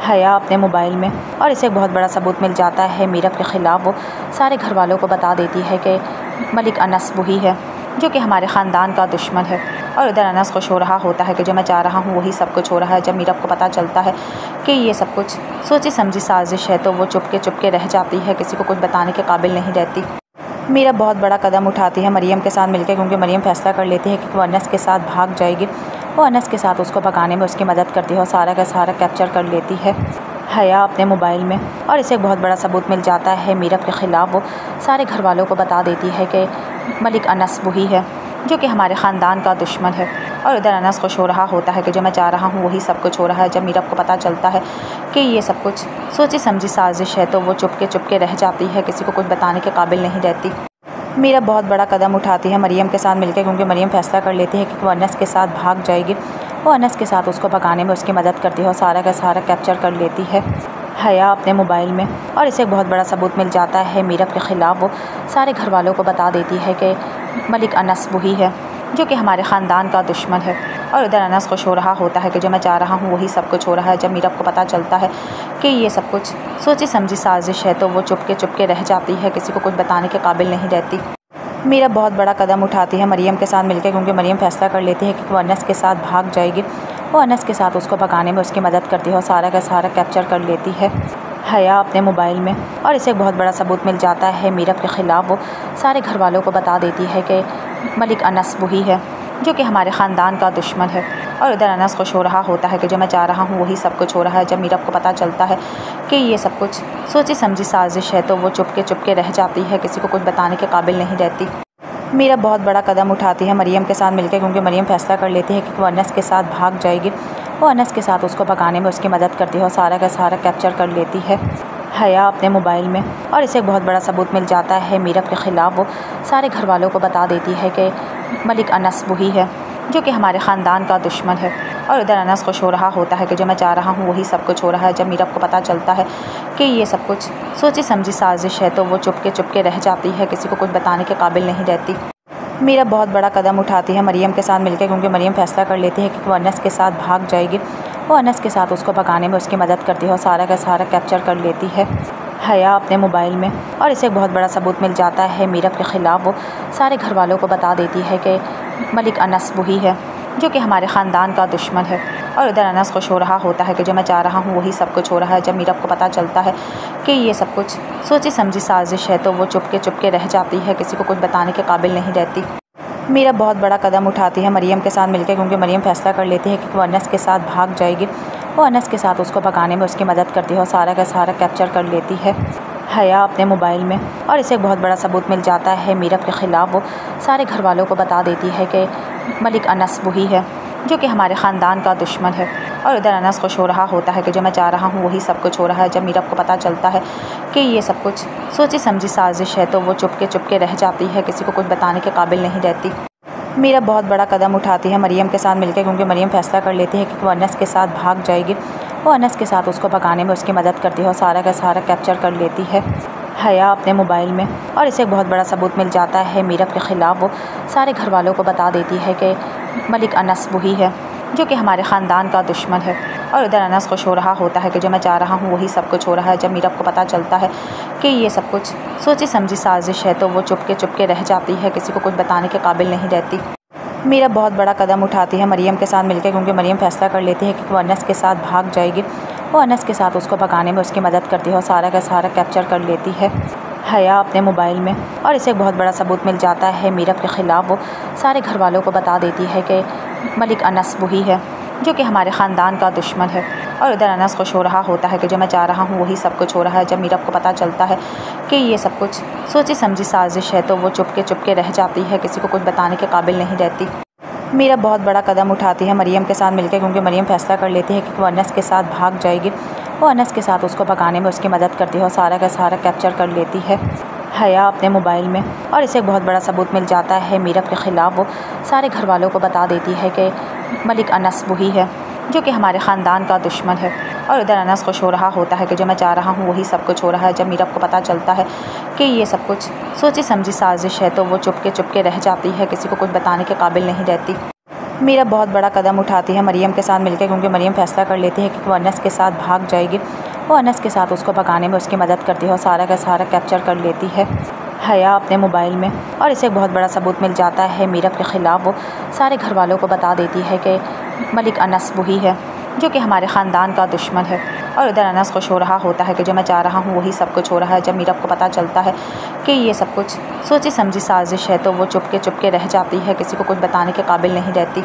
D: हया अपने मोबाइल में, और इसे एक बहुत बड़ा सबूत मिल जाता है मीरब के ख़िलाफ़। वो सारे घर वालों को बता देती है कि मलिक अनस वही है जो कि हमारे ख़ानदान का दुश्मन है। और इधर अनस खुश हो रहा होता है कि जो मैं चाह रहा हूँ वही सब कुछ हो रहा है। जब मीरब को पता चलता है कि ये सब कुछ सोची समझी साजिश है तो वो चुपके रह जाती है, किसी को कुछ बताने के काबिल नहीं रहती। मीरब बहुत बड़ा कदम उठाती है मरियम के साथ मिलकर, क्योंकि मरियम फ़ैसला कर लेती है कि वो अनस के साथ भाग जाएगी। वो अनस के साथ उसको भगाने में उसकी मदद करती है और सारा का सारा कैप्चर कर लेती है हया अपने मोबाइल में, और इसे एक बहुत बड़ा सबूत मिल जाता है मीरब के ख़िलाफ़। वो सारे घर वालों को बता देती है कि मलिक अनस वही है जो कि हमारे ख़ानदान का दुश्मन है। और इधर अनस खुश हो रहा होता है कि जो मैं चाह रहा हूँ वही सब कुछ हो रहा है। जब मीरब को पता चलता है कि ये सब कुछ सोची समझी साजिश है तो वो चुपके रह जाती है, किसी को कुछ बताने के काबिल नहीं रहती। मीरब बहुत बड़ा कदम उठाती है मरियम के साथ मिलकर, क्योंकि मरियम फ़ैसला कर लेती है कि वो अनस के साथ भाग जाएगी। वो अनस के साथ उसको भगाने में उसकी मदद करती है और सारा का सारा कैप्चर कर लेती है हया अपने मोबाइल में, और इसे एक बहुत बड़ा सबूत मिल जाता है मीरब के ख़िलाफ़। वो सारे घर वालों को बता देती है कि मलिक अनस वही है जो कि हमारे ख़ानदान का दुश्मन है। और इधर अनस खुश हो रहा होता है कि जो मैं चाह रहा हूँ वही सब कुछ हो रहा है। जब मीरब को पता चलता है कि ये सब कुछ सोची समझी साजिश है तो वो चुपके रह जाती है, किसी को कुछ बताने के काबिल नहीं रहती। मीरब बहुत बड़ा कदम उठाती है मरियम के साथ मिलकर, क्योंकि मरियम फ़ैसला कर लेती है कि वो अनस के साथ भाग जाएगी। वो अनस के साथ उसको भगाने में उसकी मदद करती है और सारा का सारा कैप्चर कर लेती है हया अपने मोबाइल में, और इसे एक बहुत बड़ा सबूत मिल जाता है मीरब के ख़िलाफ़। वो सारे घर वालों को बता देती है कि मलिक अनस वही है जो कि हमारे ख़ानदान का दुश्मन है। और इधर अनस खुश हो रहा होता है कि जो मैं चाह रहा हूँ वही सब कुछ हो रहा है। जब मीरब को पता चलता है कि ये सब कुछ सोची समझी साजिश है तो वो चुपके रह जाती है, किसी को कुछ बताने के काबिल नहीं रहती। मीरब बहुत बड़ा कदम उठाती है मरियम के साथ मिलकर, क्योंकि मरियम फ़ैसला कर लेती है कि वो अनस के साथ भाग जाएगी। वो अनस के साथ उसको भगाने में उसकी मदद करती है और सारा का सारा कैप्चर कर लेती है हया अपने मोबाइल में, और इसे एक बहुत बड़ा सबूत मिल जाता है मीरब के ख़िलाफ़। वो सारे घर वालों को बता देती है कि मलिक अनस वही है जो कि हमारे ख़ानदान का दुश्मन है। और इधर अनस खुश हो रहा होता है कि जो मैं चाह रहा हूँ वही सब कुछ हो रहा है। जब मीरब को पता चलता है कि ये सब कुछ सोची समझी साजिश है तो वो चुपके रह जाती है, किसी को कुछ बताने के काबिल नहीं रहती। मीरब बहुत बड़ा कदम उठाती है मरियम के साथ मिलकर, क्योंकि मरियम फ़ैसला कर लेती है कि वो अनस के साथ भाग जाएगी। वो अनस के साथ उसको भगाने में उसकी मदद करती है और सारा का सारा कैप्चर कर लेती है हया अपने मोबाइल में, और इसे एक बहुत बड़ा सबूत मिल जाता है मीरब के ख़िलाफ़। वो सारे घर वालों को बता देती है कि मलिक अनस वही है जो कि हमारे ख़ानदान का दुश्मन है। और इधर अनस खुश हो रहा होता है कि जो मैं चाह रहा हूँ वही सब कुछ हो रहा है। जब मीरब को पता चलता है कि ये सब कुछ सोची समझी साजिश है तो वो चुपके रह जाती है, किसी को कुछ बताने के काबिल नहीं रहती। मीरब बहुत बड़ा कदम उठाती है मरियम के साथ मिलकर, क्योंकि मरियम फ़ैसला कर लेती है कि वो अनस के साथ भाग जाएगी। वो अनस के साथ उसको भगाने में उसकी मदद करती है और सारा का सारा कैप्चर कर लेती है हया अपने मोबाइल में, और इसे एक बहुत बड़ा सबूत मिल जाता है मीरब के ख़िलाफ़। वो सारे घर वालों को बता देती है कि मलिक अनस वही है जो कि हमारे ख़ानदान का दुश्मन है। और इधर अनस खुश हो रहा होता है कि जो मैं चाह रहा हूँ वही सब कुछ हो रहा है। जब मीरब को पता चलता है कि ये सब कुछ सोची समझी साजिश है तो वो चुपके रह जाती है, किसी को कुछ बताने के काबिल नहीं रहती। मेरा बहुत बड़ा कदम उठाती है मरियम के साथ मिलकर, क्योंकि मरियम फ़ैसला कर लेती है कि वो अनस के साथ भाग जाएगी। वो अनस के साथ उसको भगाने में उसकी मदद करती है और सारा का सारा कैप्चर कर लेती है हया अपने मोबाइल में, और इसे एक बहुत बड़ा सबूत मिल जाता है मीरब के ख़िलाफ़। वो सारे घर वालों को बता देती है कि मलिक अनस वही है जो कि हमारे ख़ानदान का दुश्मन है। और इधर अनस खुश हो रहा होता है कि जो मैं चाह रहा हूँ वही सब कुछ हो रहा है। जब मीरब को पता चलता है कि ये सब कुछ सोची समझी साजिश है तो वो चुपके रह जाती है, किसी को कुछ बताने के काबिल नहीं रहती। मीरब बहुत बड़ा कदम उठाती है मरियम के साथ मिलकर, क्योंकि मरियम फ़ैसला कर लेती है कि वो अनस के साथ भाग जाएगी। वो अनस के साथ उसको भगाने में उसकी मदद करती है और सारा का सारा कैप्चर कर लेती है हया अपने मोबाइल में, और इसे एक बहुत बड़ा सबूत मिल जाता है मीरब के ख़िलाफ़। वो सारे घर वालों को बता देती है कि मलिक अनस वही है जो कि हमारे ख़ानदान का दुश्मन है। और इधर अनस खुश हो रहा होता है कि जो मैं चाह रहा हूँ वही सब कुछ हो रहा है। जब मीरब को पता चलता है कि ये सब कुछ सोची समझी साजिश है तो वो चुपके रह जाती है, किसी को कुछ बताने के काबिल नहीं रहती। मीरब बहुत बड़ा कदम उठाती है मरियम के साथ मिलकर, क्योंकि मरियम फ़ैसला कर लेती है कि वो अनस के साथ भाग जाएगी। वो अनस के साथ उसको भगाने में उसकी मदद करती है और सारा का सारा कैप्चर कर लेती है हया अपने मोबाइल में, और इसे एक बहुत बड़ा सबूत मिल जाता है मीरब के ख़िलाफ़। वो सारे घर वालों को बता देती है कि मलिक अनस वही है जो कि हमारे ख़ानदान का दुश्मन है। और इधर अनस खुश हो रहा होता है कि जो मैं चाह रहा हूँ वही सब कुछ हो रहा है। जब मीरब को पता चलता है कि ये सब कुछ सोची समझी साजिश है तो वो चुपके रह जाती है, किसी को कुछ बताने के काबिल नहीं रहती। मीरब बहुत बड़ा कदम उठाती है मरियम के साथ मिलकर, क्योंकि मरियम फ़ैसला कर लेती है कि वो अनस के साथ भाग जाएगी। वो अनस के साथ उसको भगाने में उसकी मदद करती है और सारा का सारा कैप्चर कर लेती है हया अपने मोबाइल में, और इसे एक बहुत बड़ा सबूत मिल जाता है मीरब के ख़िलाफ़। वो सारे घर वालों को बता देती है कि मलिक अनस वही है जो कि हमारे ख़ानदान का दुश्मन है। और इधर अनस खुश हो रहा होता है कि जो मैं चाह रहा हूँ वही सब कुछ हो रहा है। जब मीरब को पता चलता है कि ये सब कुछ सोची समझी साजिश है तो वो चुपके रह जाती है, किसी को कुछ बताने के काबिल नहीं रहती।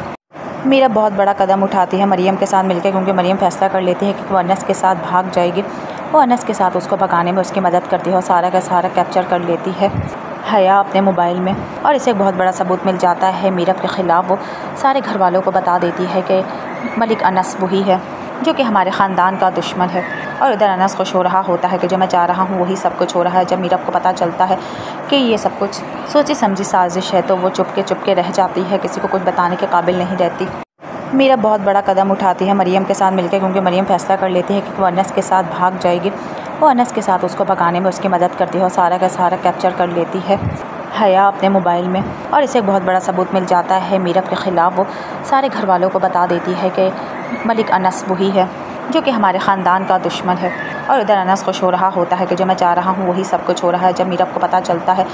D: मीरब बहुत बड़ा कदम उठाती है मरियम के साथ मिलकर, क्योंकि मरियम फ़ैसला कर लेती है कि वो अनस के साथ भाग जाएगी। वो अनस के साथ उसको भगाने में उसकी मदद करती है और सारा का सारा कैप्चर कर लेती है हया अपने मोबाइल में, और इसे एक बहुत बड़ा सबूत मिल जाता है मीरब के ख़िलाफ़। वो सारे घर वालों को बता देती है कि मलिक अनस वही है जो कि हमारे ख़ानदान का दुश्मन है। और इधर अनस खुश हो रहा होता है कि जो मैं चाह रहा हूँ वही सब कुछ हो रहा है। जब मीरब को पता चलता है कि ये सब कुछ सोची समझी साजिश है तो वो चुपके रह जाती है, किसी को कुछ बताने के काबिल नहीं रहती। मीरब बहुत बड़ा कदम उठाती है मरियम के साथ मिलकर, क्योंकि मरियम फ़ैसला कर लेती है कि वो अनस के साथ भाग जाएगी। वो अनस के साथ उसको भगाने में उसकी मदद करती है और सारा का सारा कैप्चर कर लेती है हया अपने मोबाइल में, और इसे एक बहुत बड़ा सबूत मिल जाता है मीरब के ख़िलाफ़। वो सारे घर वालों को बता देती है कि मलिक अनस वही है जो कि हमारे ख़ानदान का दुश्मन है। और इधर अनस खुश हो रहा होता है कि जो मैं चाह रहा हूँ वही सब कुछ हो रहा है। जब मीरब को पता चलता है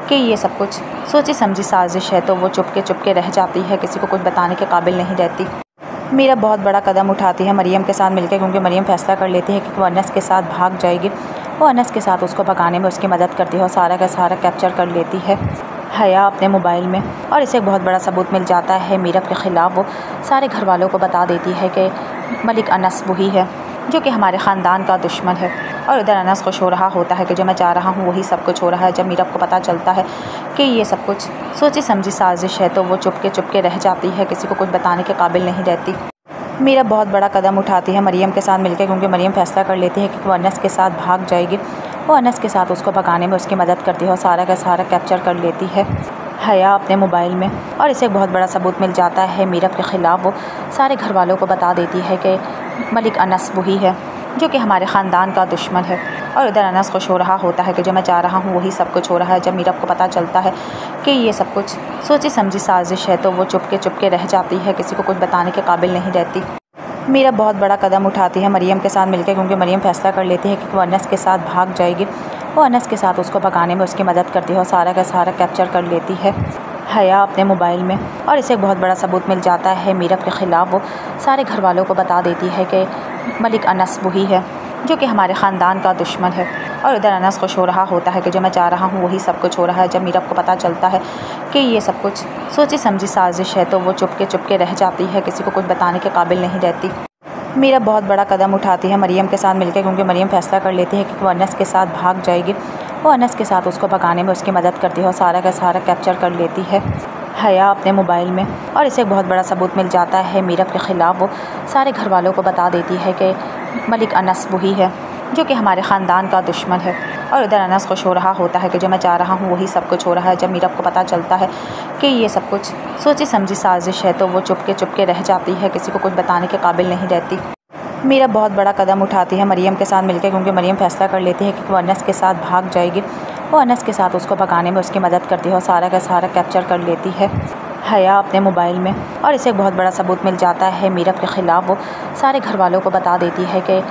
D: कि ये सब कुछ सोची समझी साजिश है तो वो चुपके रह जाती है, किसी को कुछ बताने के काबिल नहीं रहती। मीरब बहुत बड़ा कदम उठाती है मरियम के साथ मिलकर, क्योंकि मरियम फ़ैसला कर लेती है कि वो अनस के साथ भाग जाएगी। वो अनस के साथ उसको भगाने में उसकी मदद करती है और सारा का सारा कैप्चर कर लेती है हया अपने मोबाइल में, और इसे एक बहुत बड़ा सबूत मिल जाता है मीरब के ख़िलाफ़। वो सारे घर वालों को बता देती है कि मलिक अनस वही है जो कि हमारे ख़ानदान का दुश्मन है। और इधर अनस खुश हो रहा होता है कि जो मैं चाह रहा हूँ वही सब कुछ हो रहा है। जब मीरब को पता चलता है कि ये सब कुछ सोची समझी साजिश है तो वो चुपके रह जाती है, किसी को कुछ बताने के काबिल नहीं रहती। मीरब बहुत बड़ा कदम उठाती है मरियम के साथ मिलकर, क्योंकि मरियम फ़ैसला कर लेती है कि वो अनस के साथ भाग जाएगी। वो अनस के साथ उसको भगाने में उसकी मदद करती है और सारा का सारा कैप्चर कर लेती है हया अपने मोबाइल में, और इसे एक बहुत बड़ा सबूत मिल जाता है मीरब के ख़िलाफ़। वो सारे घर वालों को बता देती है कि मलिक अनस वही है जो कि हमारे ख़ानदान का दुश्मन है। और इधर अनस खुश हो रहा होता है कि जो मैं चाह रहा हूँ वही सब कुछ हो रहा है। जब मीरब को पता चलता है कि ये सब कुछ सोची समझी साजिश है तो वो चुपके रह जाती है, किसी को कुछ बताने के काबिल नहीं रहती। मीरब बहुत बड़ा कदम उठाती है मरियम के साथ मिलकर, क्योंकि मरियम फ़ैसला कर लेती है कि वो अनस के साथ भाग जाएगी। वो अनस के साथ उसको भगाने में उसकी मदद करती है और सारा का सारा कैप्चर कर लेती है हया अपने मोबाइल में, और इसे एक बहुत बड़ा सबूत मिल जाता है मीरब के ख़िलाफ़। वो सारे घर वालों को बता देती है कि मलिक अनस वही है जो कि हमारे ख़ानदान का दुश्मन है। और इधर अनस खुश हो रहा होता है कि जो मैं चाह रहा हूँ वही सब कुछ हो रहा है। जब मीरब को पता चलता है कि ये सब कुछ सोची समझी साजिश है तो वो चुपके रह जाती है, किसी को कुछ बताने के काबिल नहीं रहती। मीरब बहुत बड़ा कदम उठाती है मरियम के साथ मिलकर, क्योंकि मरियम फ़ैसला कर लेती है कि वो अनस के साथ भाग जाएगी। वो अनस के साथ उसको भगाने में उसकी मदद करती है और सारा का सारा कैप्चर कर लेती है हया अपने मोबाइल में, और इसे एक बहुत बड़ा सबूत मिल जाता है मीरब के ख़िलाफ़। वो सारे घर वालों को बता देती है कि मलिक अनस वही है जो कि हमारे ख़ानदान का दुश्मन है। और इधर अनस खुश हो रहा होता है कि जो मैं चाह रहा हूँ वही सब कुछ हो रहा है। जब मीरब को पता चलता है कि ये सब कुछ सोची समझी साजिश है तो वो चुपके रह जाती है, किसी को कुछ बताने के काबिल नहीं रहती। मीरब बहुत बड़ा कदम उठाती है मरियम के साथ मिलकर, क्योंकि मरियम फैसला कर लेती है कि वो अनस के साथ भाग जाएगी। वो अनस के साथ उसको भगाने में उसकी मदद करती है और सारा का सारा कैप्चर कर लेती है हया अपने मोबाइल में, और इसे एक बहुत बड़ा सबूत मिल जाता है मीरब के ख़िलाफ़। वो सारे घर वालों को बता देती है कि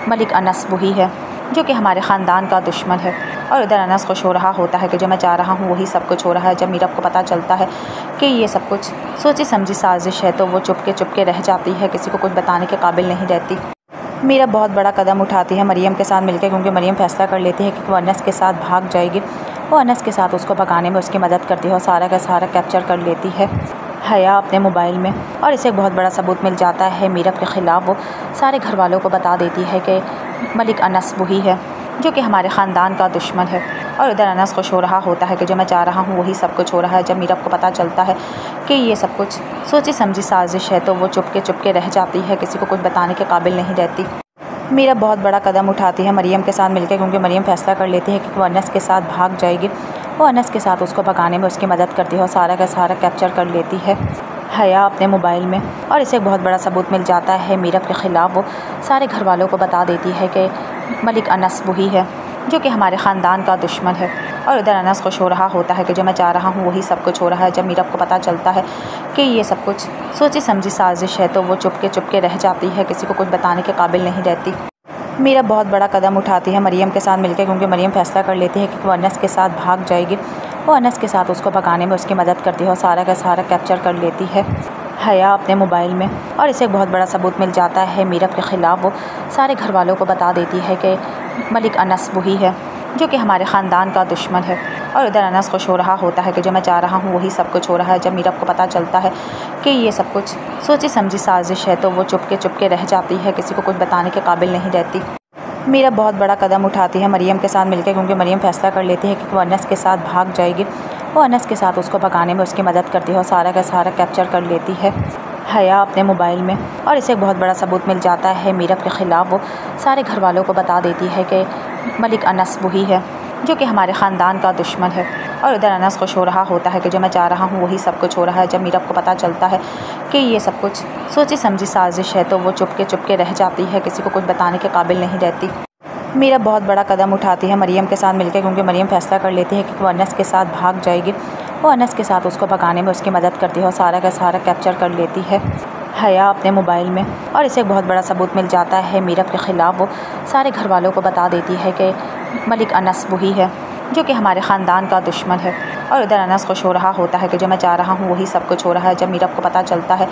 D: मलिक अनस वही है जो कि हमारे ख़ानदान का दुश्मन है। और इधर अनस खुश हो रहा होता है कि जो मैं चाह रहा हूँ वही सब कुछ हो रहा है। जब मीरब को पता चलता है कि ये सब कुछ सोची समझी साजिश है तो वो चुपके रह जाती है, किसी को कुछ बताने के काबिल नहीं रहती। मीरब बहुत बड़ा कदम उठाती है मरियम के साथ मिलकर, क्योंकि मरियम फैसला कर लेती है कि वो अनस के साथ भाग जाएगी। वो अनस के साथ उसको भगाने में उसकी मदद करती है और सारा का सारा कैप्चर कर लेती है हया अपने मोबाइल में, और इसे एक बहुत बड़ा सबूत मिल जाता है मीरब के ख़िलाफ़। वो सारे घर वालों को बता देती है कि मलिक अनस वही है जो कि हमारे ख़ानदान का दुश्मन है। और इधर अनस खुश हो रहा होता है कि जो मैं चाह रहा हूँ वही सब कुछ हो रहा है। जब मीरब को पता चलता है कि ये सब कुछ सोची समझी साजिश है तो वो चुपके रह जाती है, किसी को कुछ बताने के काबिल नहीं रहती। मीरब बहुत बड़ा कदम उठाती है मरियम के साथ मिलकर, क्योंकि मरियम फैसला कर लेती है कि वो अनस के साथ भाग जाएगी। वो अनस के साथ उसको भगाने में उसकी मदद करती है और सारा का सारा कैप्चर कर लेती है हया अपने मोबाइल में, और इसे एक बहुत बड़ा सबूत मिल जाता है मीरब के ख़िलाफ़। वो सारे घर वालों को बता देती है कि मलिक अनस वही है जो कि हमारे ख़ानदान का दुश्मन है। और इधर अनस खुश हो रहा होता है कि जो मैं चाह रहा हूँ वही सब कुछ हो रहा है। जब मीरब को पता चलता है कि ये सब कुछ सोची समझी साजिश है तो वो चुपके रह जाती है, किसी को कुछ बताने के काबिल नहीं रहती। मीरब बहुत बड़ा कदम उठाती है मरियम के साथ मिलकर, क्योंकि मरियम फैसला कर लेती है कि वो अनस के साथ भाग जाएगी। वो अनस के साथ उसको भगाने में उसकी मदद करती है और सारा का सारा कैप्चर कर लेती है हया अपने मोबाइल में, और इसे एक बहुत बड़ा सबूत मिल जाता है मीरब के ख़िलाफ़। वो सारे घर वालों को बता देती है कि मलिक अनस वही है जो कि हमारे ख़ानदान का दुश्मन है। और इधर अनस खुश हो रहा होता है कि जो मैं चाह रहा हूँ वही सब कुछ हो रहा है। जब मीरब को पता चलता है कि ये सब कुछ सोची समझी साजिश है तो वो चुपके रह जाती है, किसी को कुछ बताने के काबिल नहीं रहती। मीरब बहुत बड़ा कदम उठाती है मरियम के साथ मिलकर, क्योंकि मरियम फैसला कर लेती है कि वो अनस के साथ भाग जाएगी। वो अनस के साथ उसको भगाने में उसकी मदद करती है और सारा का सारा कैप्चर कर लेती है हया अपने मोबाइल में, और इसे एक बहुत बड़ा सबूत मिल जाता है मीरब के ख़िलाफ़। वो सारे घर वालों को बता देती है कि मलिक अनस वही है जो कि हमारे ख़ानदान का दुश्मन है। और इधर अनस खुश हो रहा होता है कि जो मैं चाह रहा हूँ वही सब कुछ हो रहा है। जब मीरब को पता चलता है कि ये सब कुछ सोची समझी साजिश है तो वो चुपके रह जाती है, किसी को कुछ बताने के काबिल नहीं रहती। मीरब बहुत बड़ा कदम उठाती है मरियम के साथ मिलकर, क्योंकि मरियम फैसला कर लेती है कि वो अनस के साथ भाग जाएगी। वो अनस के साथ उसको भगाने में उसकी मदद करती है और सारा का सारा कैप्चर कर लेती है हया अपने मोबाइल में, और इसे एक बहुत बड़ा सबूत मिल जाता है मीरब के ख़िलाफ़। वो सारे घर वालों को बता देती है कि मलिक अनस वही है जो कि हमारे ख़ानदान का दुश्मन है। और इधर अनस खुश हो रहा होता है कि जो मैं चाह रहा हूँ वही सब कुछ हो रहा है। जब मीरब को पता चलता है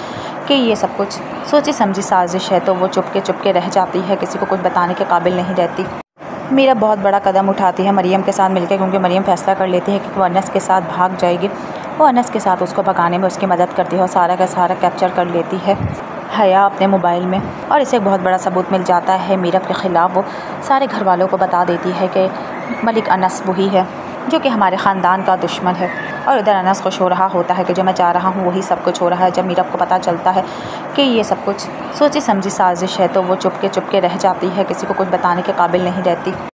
D: कि ये सब कुछ सोची समझी साजिश है तो वो चुपके रह जाती है, किसी को कुछ बताने के काबिल नहीं रहती। मीरब बहुत बड़ा कदम उठाती है मरियम के साथ मिलकर, क्योंकि मरियम फैसला कर लेती है कि वो अनस के साथ भाग जाएगी। वो अनस के साथ उसको भगाने में उसकी मदद करती है और सारा का सारा कैप्चर कर लेती है हया अपने मोबाइल में, और इसे एक बहुत बड़ा सबूत मिल जाता है मीरब के ख़िलाफ़। वो सारे घर वालों को बता देती है कि मलिक अनस वही है जो कि हमारे ख़ानदान का दुश्मन है। और इधर अनस खुश हो रहा होता है कि जो मैं चाह रहा हूँ वही सब कुछ हो रहा है। जब मीरब को पता चलता है कि ये सब कुछ सोची समझी साजिश है तो वो चुपके रह जाती है, किसी को कुछ बताने के काबिल नहीं रहती।